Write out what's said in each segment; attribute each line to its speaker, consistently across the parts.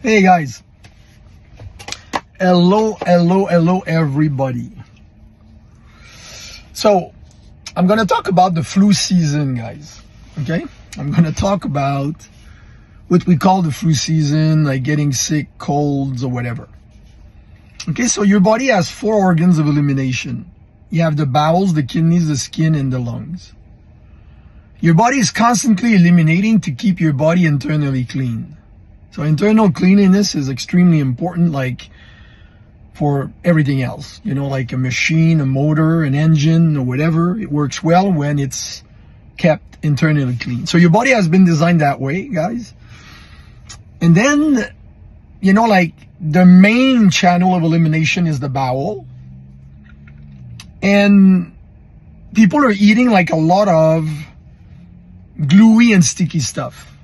Speaker 1: Hey guys, hello everybody. So I'm gonna talk about the flu season, guys. Okay, I'm gonna talk about what we call the flu season, like getting sick, colds, or whatever. Okay, so your body has 4 organs of elimination. You have the bowels, the kidneys, the skin, and the lungs. Your body is constantly eliminating to keep your body internally clean. So internal cleanliness is extremely important, like for everything else. You know, like a machine, a motor, an engine, or whatever. It works well when it's kept internally clean. So your body has been designed that way, guys. And then, you know, like the main channel of elimination is the bowel. And people are eating like a lot of gluey and sticky stuff.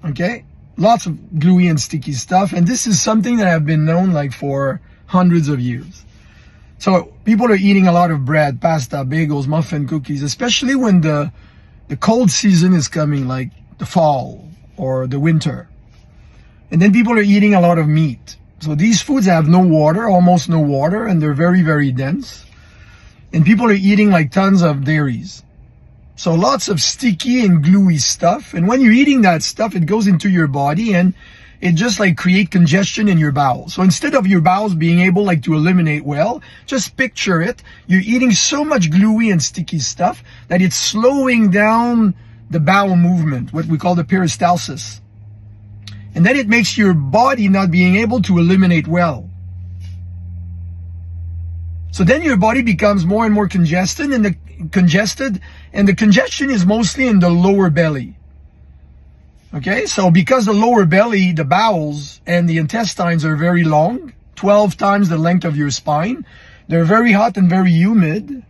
Speaker 1: Okay? Lots of gluey and sticky stuff. And this is something that have been known like for hundreds of years. So people are eating a lot of bread, pasta, bagels, muffin, cookies, especially when the cold season is coming, like the fall or the winter. And then people are eating a lot of meat. So these foods have no water, almost no water, and they're very, very dense. And people are eating like tons of dairies. So lots of sticky and gluey stuff. And when you're eating that stuff, it goes into your body and it just like create congestion in your bowels. So instead of your bowels being able like to eliminate well, just picture it. You're eating so much gluey and sticky stuff that it's slowing down the bowel movement, what we call the peristalsis. And then it makes your body not being able to eliminate well. So then your body becomes more and more congested, and the congestion is mostly in the lower belly. Okay, so because the lower belly, the bowels and the intestines are very long, 12 times the length of your spine, they're very hot and very humid.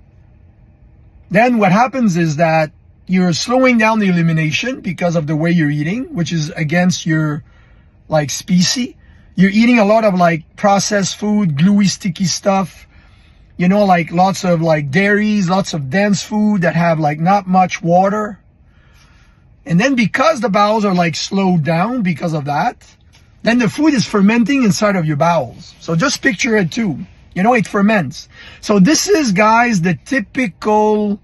Speaker 1: Then what happens is that you're slowing down the elimination because of the way you're eating, which is against your like species. You're eating a lot of like processed food, gluey, sticky stuff. You know, like lots of like dairies, lots of dense food that have like not much water. And then because the bowels are like slowed down because of that, then the food is fermenting inside of your bowels. So just picture it too. You know, it ferments. So this is, guys, the typical,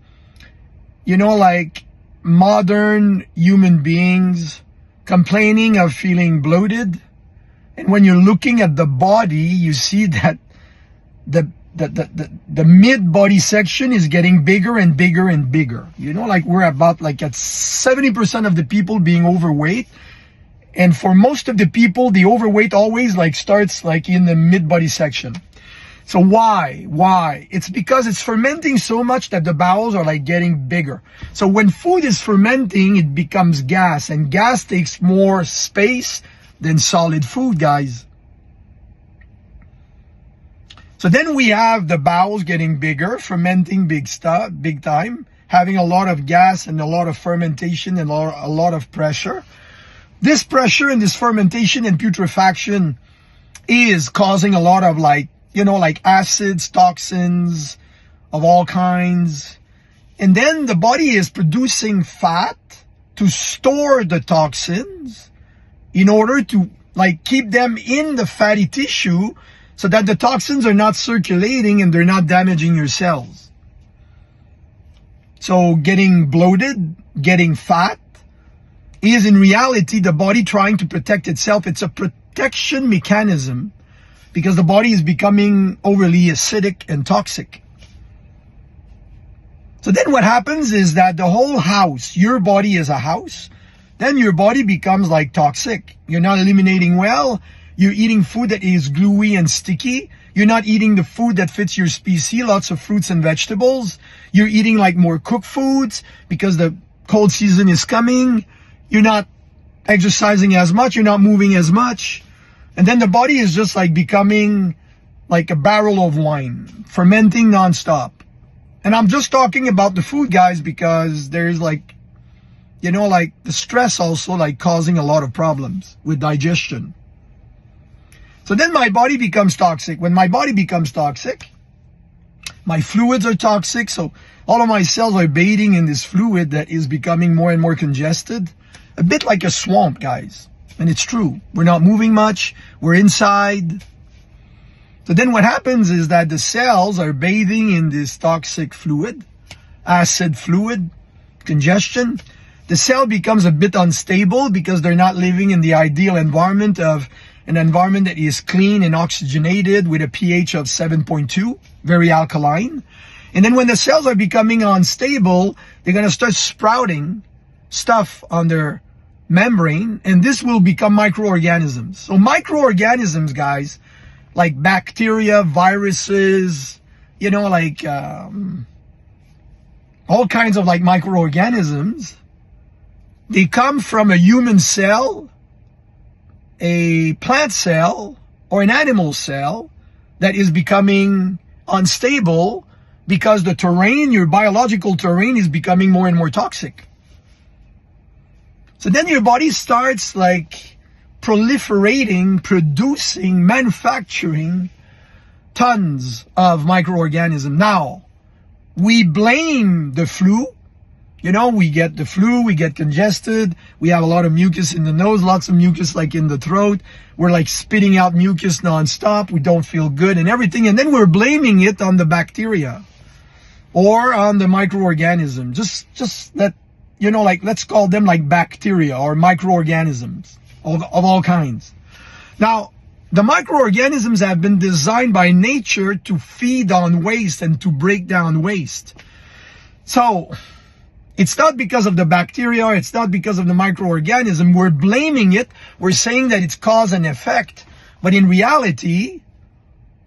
Speaker 1: you know, like modern human beings complaining of feeling bloated. And when you're looking at the body, you see that the mid-body section is getting bigger and bigger and bigger. You know, like we're about like at 70% of the people being overweight. And for most of the people, the overweight always like starts like in the mid-body section. So why? It's because it's fermenting so much that the bowels are like getting bigger. So when food is fermenting, it becomes gas, and gas takes more space than solid food, guys. So then we have the bowels getting bigger, fermenting big time, having a lot of gas and a lot of fermentation and a lot of pressure. This pressure and this fermentation and putrefaction is causing a lot of like, you know, like acids, toxins of all kinds. And then the body is producing fat to store the toxins in order to like keep them in the fatty tissue, so that the toxins are not circulating and they're not damaging your cells. So getting bloated, getting fat, is in reality the body trying to protect itself. It's a protection mechanism because the body is becoming overly acidic and toxic. So then what happens is that the whole house, your body is a house, then your body becomes like toxic. You're not eliminating well. You're eating food that is gluey and sticky. You're not eating the food that fits your species, lots of fruits and vegetables. You're eating like more cooked foods because the cold season is coming. You're not exercising as much. You're not moving as much. And then the body is just like becoming like a barrel of wine, fermenting nonstop. And I'm just talking about the food, guys, because there's like, you know, like the stress also like causing a lot of problems with digestion. So then my body becomes toxic. When my body becomes toxic, my fluids are toxic. So all of my cells are bathing in this fluid that is becoming more and more congested. A bit like a swamp, guys. And it's true. We're not moving much. We're inside. So then what happens is that the cells are bathing in this toxic fluid, acid fluid, congestion. The cell becomes a bit unstable because they're not living in the ideal environment of an environment that is clean and oxygenated with a pH of 7.2, very alkaline. And then when the cells are becoming unstable, they're going to start sprouting stuff on their membrane, and this will become microorganisms. So microorganisms, guys, like bacteria, viruses, you know, like all kinds of like microorganisms, they come from a human cell, a plant cell, or an animal cell that is becoming unstable because the terrain, your biological terrain, is becoming more and more toxic. So then your body starts like proliferating, producing, manufacturing tons of microorganisms. Now, we blame the flu. You know, we get the flu, we get congested, we have a lot of mucus in the nose, lots of mucus like in the throat. We're like spitting out mucus nonstop. We don't feel good and everything. And then we're blaming it on the bacteria or on the microorganism. Just let, you know, like let's call them like bacteria or microorganisms of all kinds. Now, the microorganisms have been designed by nature to feed on waste and to break down waste. So, it's not because of the bacteria, it's not because of the microorganism. We're blaming it. We're saying that it's cause and effect. But in reality,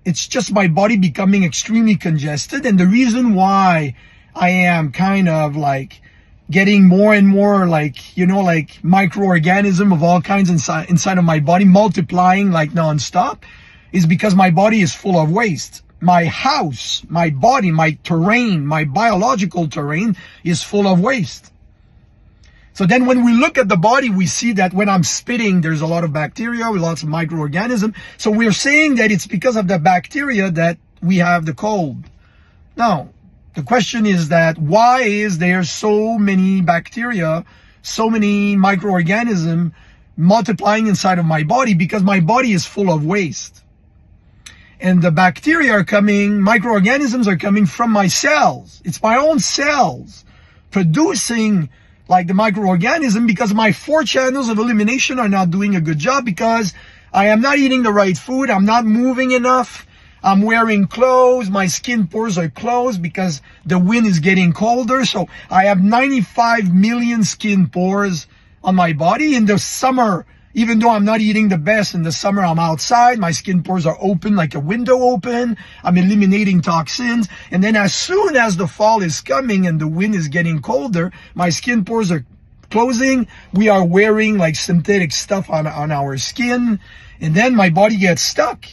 Speaker 1: it's just my body becoming extremely congested. And the reason why I am kind of like getting more and more like, you know, like microorganism of all kinds inside of my body, multiplying like nonstop, is because my body is full of waste. My house, my body, my terrain, my biological terrain is full of waste. So then when we look at the body, we see that when I'm spitting, there's a lot of bacteria, lots of microorganisms. So we're saying that it's because of the bacteria that we have the cold. Now, the question is that why is there so many bacteria, so many microorganisms multiplying inside of my body? Because my body is full of waste. And the bacteria are coming, microorganisms are coming from my cells. It's my own cells producing like the microorganism because my 4 channels of elimination are not doing a good job because I am not eating the right food. I'm not moving enough. I'm wearing clothes. My skin pores are closed because the wind is getting colder. So I have 95 million skin pores on my body. In the summer, even though I'm not eating the best, in the summer I'm outside, my skin pores are open like a window open. I'm eliminating toxins. And then as soon as the fall is coming and the wind is getting colder, my skin pores are closing. We are wearing like synthetic stuff on our skin. And then my body gets stuck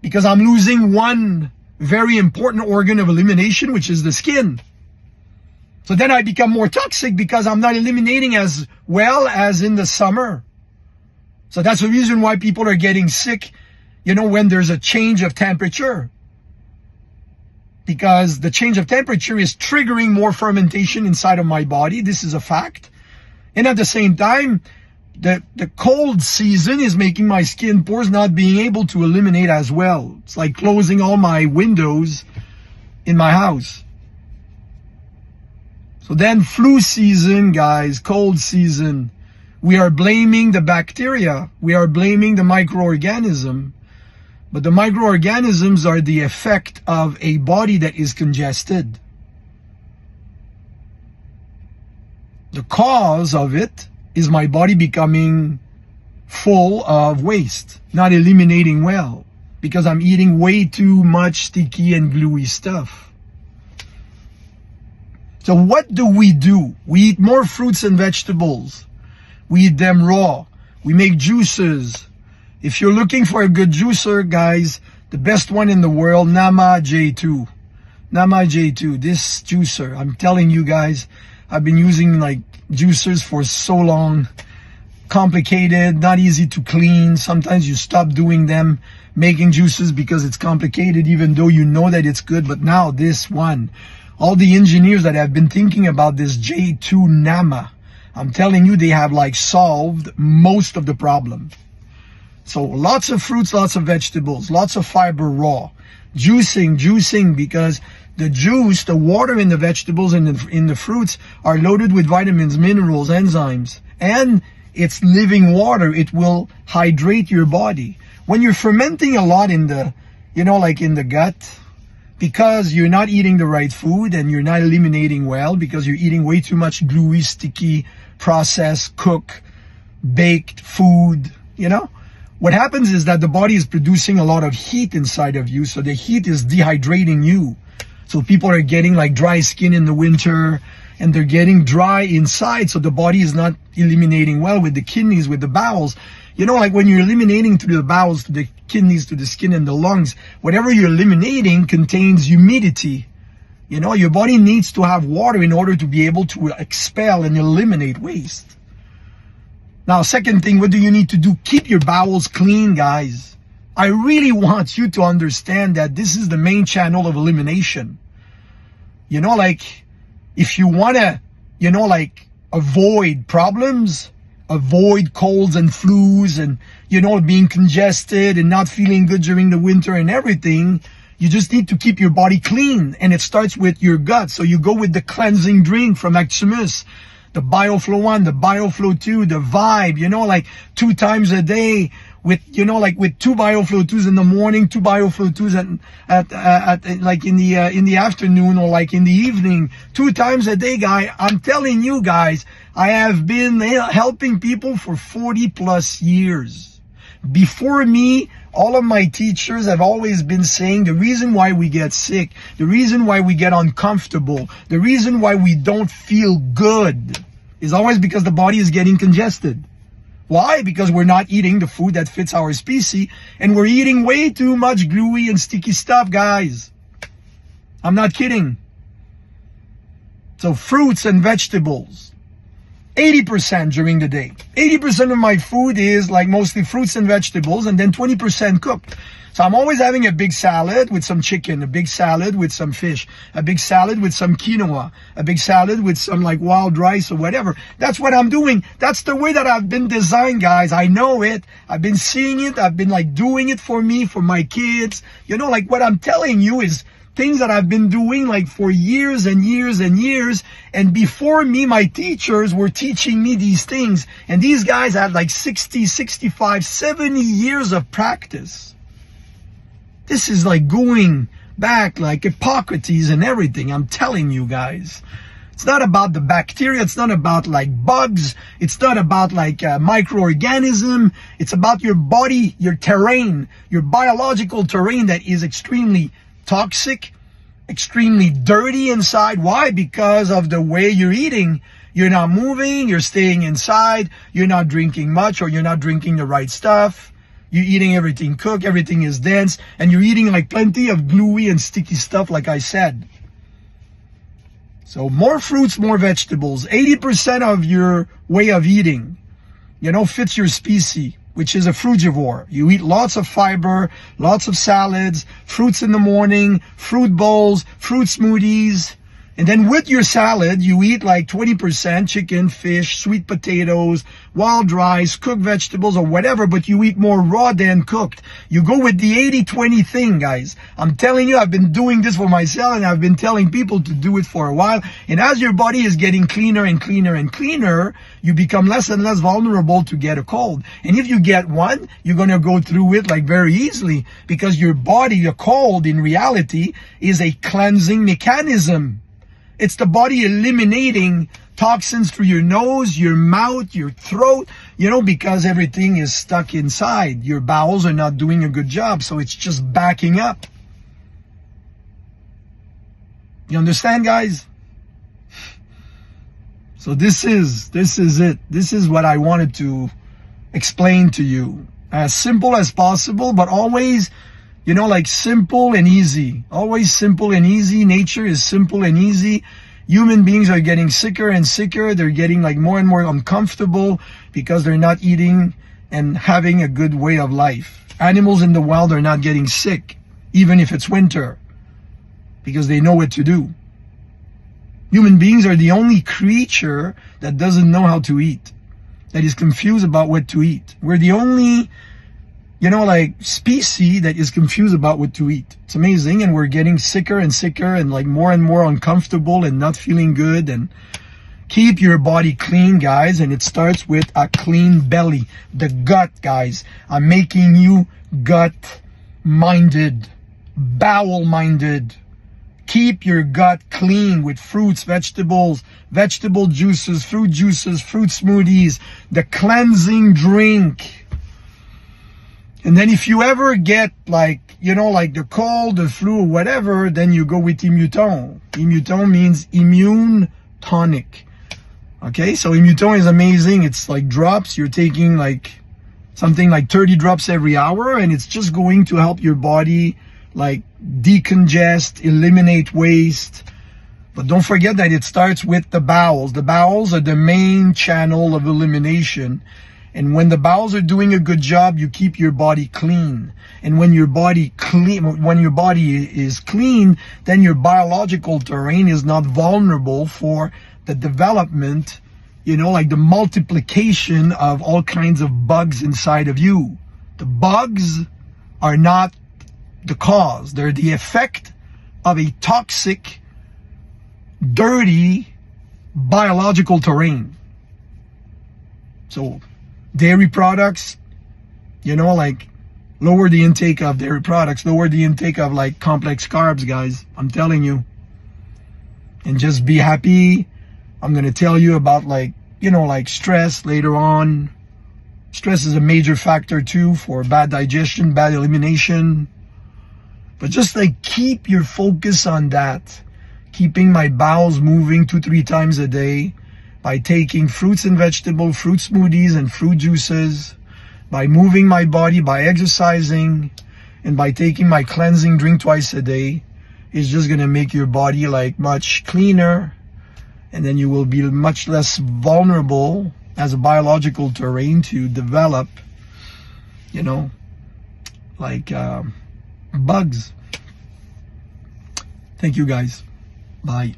Speaker 1: because I'm losing one very important organ of elimination, which is the skin. So then I become more toxic because I'm not eliminating as well as in the summer. So that's the reason why people are getting sick, you know, when there's a change of temperature. Because the change of temperature is triggering more fermentation inside of my body. This is a fact. And at the same time, the cold season is making my skin pores not being able to eliminate as well. It's like closing all my windows in my house. So then flu season, guys, cold season, we are blaming the bacteria. We are blaming the microorganism. But the microorganisms are the effect of a body that is congested. The cause of it is my body becoming full of waste, not eliminating well, because I'm eating way too much sticky and gluey stuff. So what do? We eat more fruits and vegetables. We eat them raw. We make juices. If you're looking for a good juicer, guys, the best one in the world, Nama J2. Nama J2, this juicer, I'm telling you guys, I've been using like juicers for so long. Complicated, not easy to clean. Sometimes you stop doing them, making juices because it's complicated, even though you know that it's good. But now this one, all the engineers that have been thinking about this J2 Nama, I'm telling you, they have like solved most of the problem. So lots of fruits, lots of vegetables, lots of fiber raw. Juicing, because the juice, the water in the vegetables and in the fruits are loaded with vitamins, minerals, enzymes, and it's living water. It will hydrate your body. When you're fermenting a lot in the, like in the gut, because you're not eating the right food and you're not eliminating well, because you're eating way too much gluey, sticky, processed, cooked, baked food, what happens is that the body is producing a lot of heat inside of you. So the heat is dehydrating you. So people are getting like dry skin in the winter and they're getting dry inside. So the body is not eliminating well with the kidneys, with the bowels. Like when you're eliminating through the bowels, to the kidneys, to the skin and the lungs, whatever you're eliminating contains humidity. Your body needs to have water in order to be able to expel and eliminate waste. Now, second thing, what do you need to do? Keep your bowels clean, guys. I really want you to understand that this is the main channel of elimination. Like, if you want to, avoid problems, avoid colds and flus and, being congested and not feeling good during the winter and everything, you just need to keep your body clean. And it starts with your gut. So you go with the cleansing drink from Maximus, the BioFlow 1, the BioFlow 2, the Vibe, like 2 times a day with, with 2 BioFlow 2s in the morning, 2 BioFlow 2s at like in the afternoon or like in the evening, 2 times a day, guy. I'm telling you guys, I have been helping people for 40 plus years. Before me, all of my teachers have always been saying the reason why we get sick, the reason why we get uncomfortable, the reason why we don't feel good is always because the body is getting congested. Why? Because we're not eating the food that fits our species and we're eating way too much gluey and sticky stuff, guys. I'm not kidding. So fruits and vegetables. 80% during the day. 80% of my food is like mostly fruits and vegetables and then 20% cooked. So I'm always having a big salad with some chicken, a big salad with some fish, a big salad with some quinoa, a big salad with some like wild rice or whatever. That's what I'm doing. That's the way that I've been designed, guys. I know it. I've been seeing it. I've been like doing it for me, for my kids. Like what I'm telling you is things that I've been doing like for years and years and years. And before me, my teachers were teaching me these things. And these guys had like 60, 65, 70 years of practice. This is like going back like Hippocrates and everything. I'm telling you guys. It's not about the bacteria. It's not about like bugs. It's not about like microorganism. It's about your body, your terrain, your biological terrain that is extremely toxic, extremely dirty inside. Why? Because of the way you're eating. You're not moving, you're staying inside, you're not drinking much or you're not drinking the right stuff. You're eating everything cooked, everything is dense, and you're eating like plenty of gluey and sticky stuff like I said. So more fruits, more vegetables. 80% of your way of eating, fits your species, which is a frugivore. You eat lots of fiber, lots of salads, fruits in the morning, fruit bowls, fruit smoothies. And then with your salad, you eat like 20% chicken, fish, sweet potatoes, wild rice, cooked vegetables or whatever, but you eat more raw than cooked. You go with the 80-20 thing, guys. I'm telling you, I've been doing this for myself and I've been telling people to do it for a while. And as your body is getting cleaner and cleaner and cleaner, you become less and less vulnerable to get a cold. And if you get one, you're going to go through it like very easily because your body, your cold in reality is a cleansing mechanism. It's the body eliminating toxins through your nose, your mouth, your throat, because everything is stuck inside. Your bowels are not doing a good job, so it's just backing up. You understand, guys? So this is it. This is what I wanted to explain to you. As simple as possible, but always, like simple and easy. Always simple and easy. Nature is simple and easy. Human beings are getting sicker and sicker. They're getting like more and more uncomfortable because they're not eating and having a good way of life. Animals in the wild are not getting sick, even if it's winter, because they know what to do. Human beings are the only creature that doesn't know how to eat, that is confused about what to eat. We're the only, like species that is confused about what to eat. It's amazing, and we're getting sicker and sicker and like more and more uncomfortable and not feeling good. And keep your body clean, guys, and it starts with a clean belly. The gut, guys. I'm making you gut-minded, bowel-minded. Keep your gut clean with fruits, vegetables, vegetable juices, fruit smoothies, the cleansing drink. And then if you ever get like the cold, the flu, or whatever, then you go with Immuton. Immuton means immune tonic. Okay, so Immuton is amazing. It's like drops. You're taking like something like 30 drops every hour, and it's just going to help your body like decongest, eliminate waste. But don't forget that it starts with the bowels. The bowels are the main channel of elimination. And when the bowels are doing a good job, you keep your body clean. And when your body is clean, then your biological terrain is not vulnerable for the development, like the multiplication of all kinds of bugs inside of you. The bugs are not the cause. They're the effect of a toxic, dirty biological terrain. So dairy products, like lower the intake of dairy products, lower the intake of like complex carbs, guys. I'm telling you. And just be happy. I'm going to tell you about like stress later on. Stress is a major factor too for bad digestion, bad elimination. But just like keep your focus on that. Keeping my bowels moving 2-3 times a day by taking fruits and vegetables, fruit smoothies and fruit juices, by moving my body, by exercising, and by taking my cleansing drink twice a day is just going to make your body like much cleaner. And then you will be much less vulnerable as a biological terrain to develop, bugs. Thank you, guys. Bye.